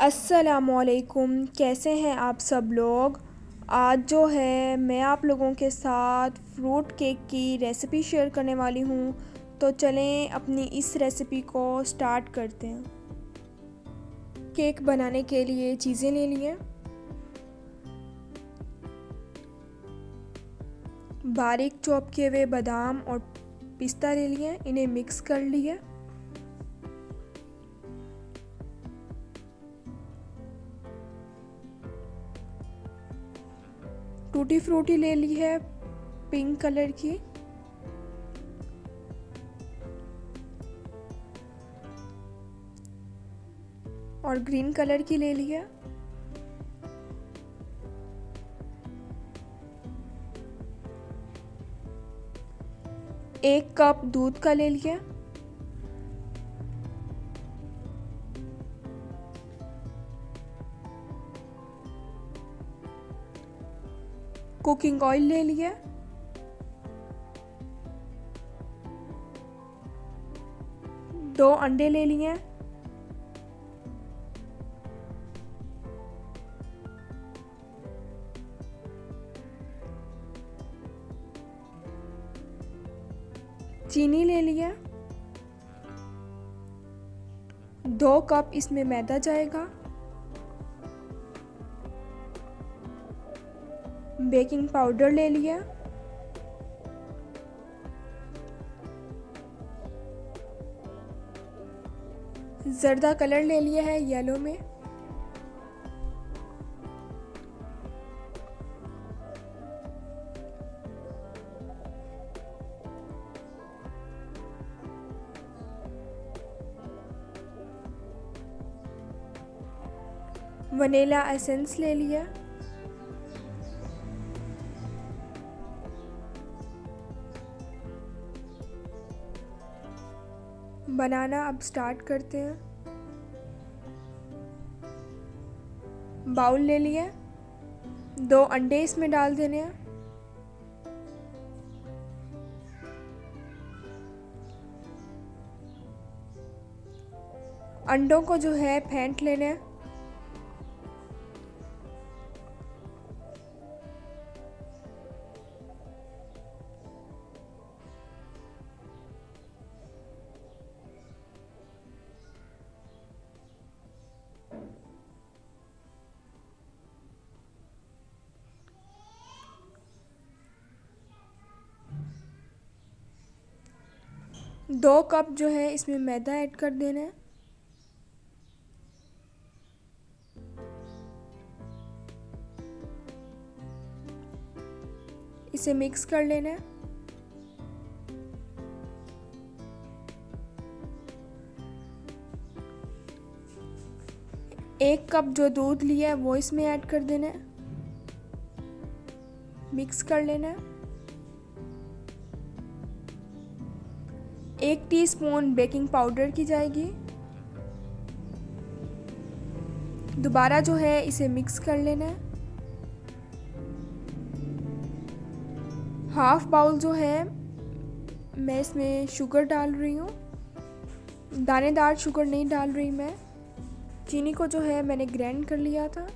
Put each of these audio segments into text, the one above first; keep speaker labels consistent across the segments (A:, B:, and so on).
A: अस्सलामुअलैकुम, कैसे हैं आप सब लोग। आज जो है मैं आप लोगों के साथ फ्रूट केक की रेसिपी शेयर करने वाली हूँ। तो चलें अपनी इस रेसिपी को स्टार्ट करते हैं। केक बनाने के लिए चीज़ें ले लिए। बारीक चॉप किए हुए बादाम और पिस्ता ले लिए, इन्हें मिक्स कर लिए। टूटी फ्रूटी ले ली है पिंक कलर की। और ग्रीन कलर की ले ली है। एक कप दूध का ले लिया। कुकिंग ऑयल ले लिया। दो अंडे ले लिए। चीनी ले लिया। 2 कप इसमें मैदा जाएगा। बेकिंग पाउडर ले लिया। जर्दा कलर ले लिया है येलो में। वनीला एसेंस ले लिया। बनाना अब स्टार्ट करते हैं। बाउल ले लिया। 2 अंडे इसमें डाल देने हैं। अंडों को जो है फेंट लेना है। दो कप जो है इसमें मैदा ऐड कर देना है। इसे मिक्स कर लेना है। एक कप जो दूध लिया है वो इसमें ऐड कर देना है। मिक्स कर लेना है। 1 टीस्पून बेकिंग पाउडर की जाएगी। दोबारा जो है इसे मिक्स कर लेना है। हाफ बाउल जो है मैं इसमें शुगर डाल रही हूँ। दानेदार शुगर नहीं डाल रही मैं। चीनी को जो है मैंने ग्राइंड कर लिया था।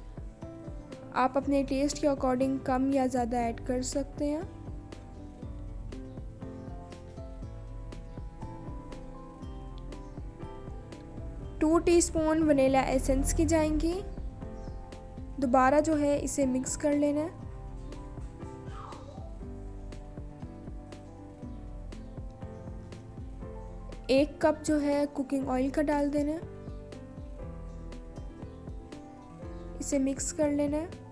A: आप अपने टेस्ट के अकॉर्डिंग कम या ज़्यादा ऐड कर सकते हैं। टू टीस्पून वनीला एसेंस की जाएंगी। दोबारा जो है इसे मिक्स कर लेना है। एक कप जो है कुकिंग ऑयल का डाल देना है। इसे मिक्स कर लेना है।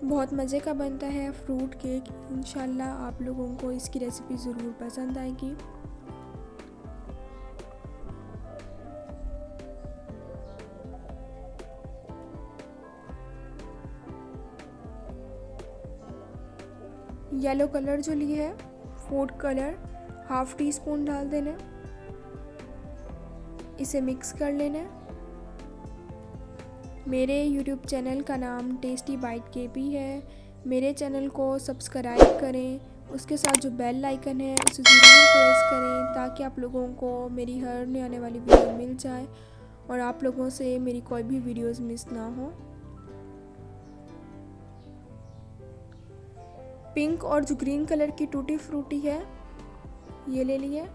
A: बहुत मज़े का बनता है फ्रूट केक। इंशाल्लाह आप लोगों को इसकी रेसिपी ज़रूर पसंद आएगी। येलो कलर जो लिए है food colour half tea spoon डाल देना। इसे मिक्स कर लेना है। मेरे YouTube चैनल का नाम टेस्टी बाइट केपी है। मेरे चैनल को सब्सक्राइब करें, उसके साथ जो बेल आइकन है उसे ज़रूर प्रेस करें ताकि आप लोगों को मेरी हर नई आने वाली वीडियो मिल जाए और आप लोगों से मेरी कोई भी वीडियोस मिस ना हो। पिंक और जो ग्रीन कलर की टूटी फ्रूटी है ये ले लिए,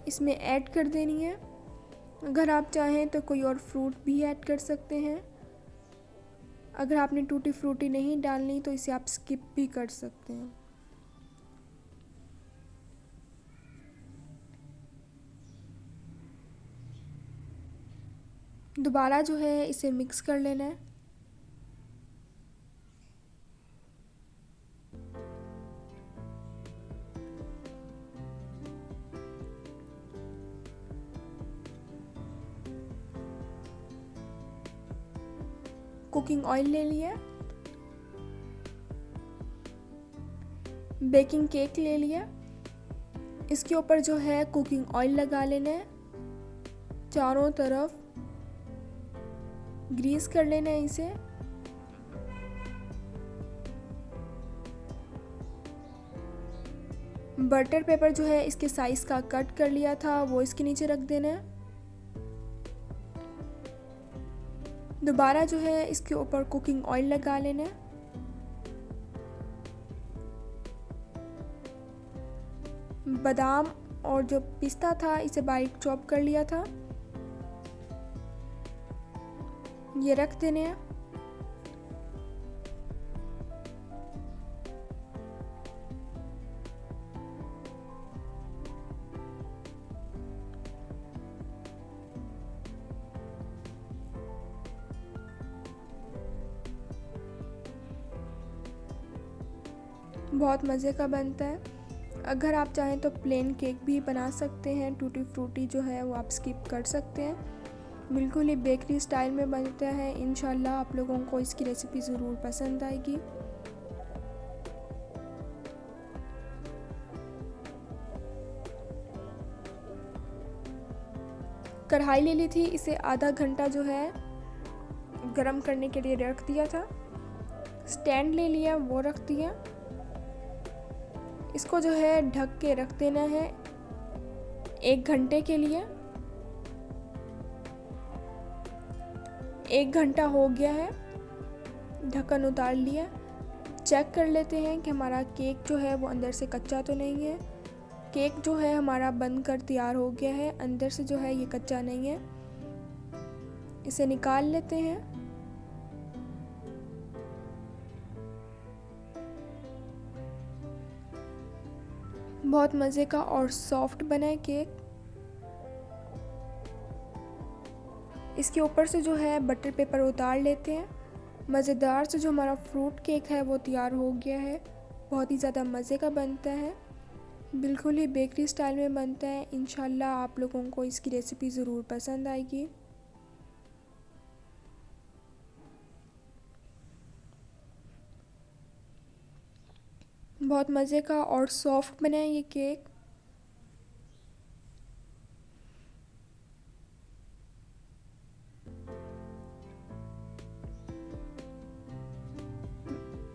A: इसमें ऐड कर देनी है। अगर आप चाहें तो कोई और फ्रूट भी ऐड कर सकते हैं। अगर आपने टूटी फ्रूटी नहीं डालनी तो इसे आप स्किप भी कर सकते हैं। दोबारा जो है इसे मिक्स कर लेना है। कुकिंग ऑयल ले लिया, बेकिंग केक ले लिया, इसके ऊपर जो है कुकिंग ऑयल लगा लेना है, चारों तरफ ग्रीस कर लेना है इसे। बटर पेपर जो है इसके साइज का कट कर लिया था वो इसके नीचे रख देना है। दोबारा जो है इसके ऊपर कुकिंग ऑयल लगा लेना है। बादाम और जो पिस्ता था इसे बारीक चॉप कर लिया था, ये रख देने हैं। बहुत मज़े का बनता है। अगर आप चाहें तो प्लेन केक भी बना सकते हैं, टूटी फ्रूटी जो है वो आप स्किप कर सकते हैं। बिल्कुल ही बेकरी स्टाइल में बनता है। इंशाल्लाह आप लोगों को इसकी रेसिपी ज़रूर पसंद आएगी। कढ़ाई ले ली थी, इसे आधा घंटा जो है गरम करने के लिए रख दिया था। स्टैंड ले लिया, वो रख दिया। इसको जो है ढक के रख देना है 1 घंटे के लिए। 1 घंटा हो गया है, ढक्कन उतार लिया। चेक कर लेते हैं कि हमारा केक जो है वो अंदर से कच्चा तो नहीं है। केक जो है हमारा बनकर तैयार हो गया है, अंदर से जो है ये कच्चा नहीं है। इसे निकाल लेते हैं। बहुत मज़े का और सॉफ्ट बना है केक। इसके ऊपर से जो है बटर पेपर उतार लेते हैं। मज़ेदार से जो हमारा फ्रूट केक है वो तैयार हो गया है। बहुत ही ज़्यादा मज़े का बनता है, बिल्कुल ही बेकरी स्टाइल में बनता है। इंशाल्लाह आप लोगों को इसकी रेसिपी ज़रूर पसंद आएगी। बहुत मज़े का और सॉफ्ट बना है ये केक।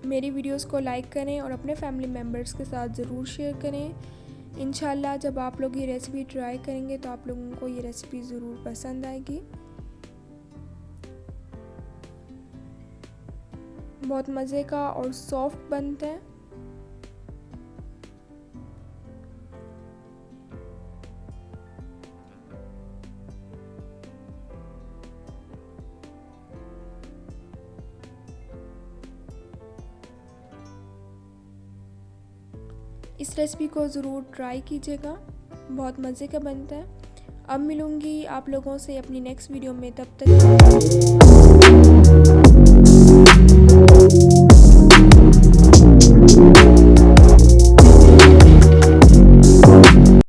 A: मेरी वीडियोस को लाइक करें और अपने फैमिली मेम्बर्स के साथ ज़रूर शेयर करें। इंशाल्लाह जब आप लोग ये रेसिपी ट्राई करेंगे तो आप लोगों को ये रेसिपी ज़रूर पसंद आएगी। बहुत मज़े का और सॉफ्ट बनता है। इस रेसिपी को ज़रूर ट्राई कीजिएगा, बहुत मज़े का बनता है। अब मिलूँगी आप लोगों से अपनी नेक्स्ट वीडियो में, तब तक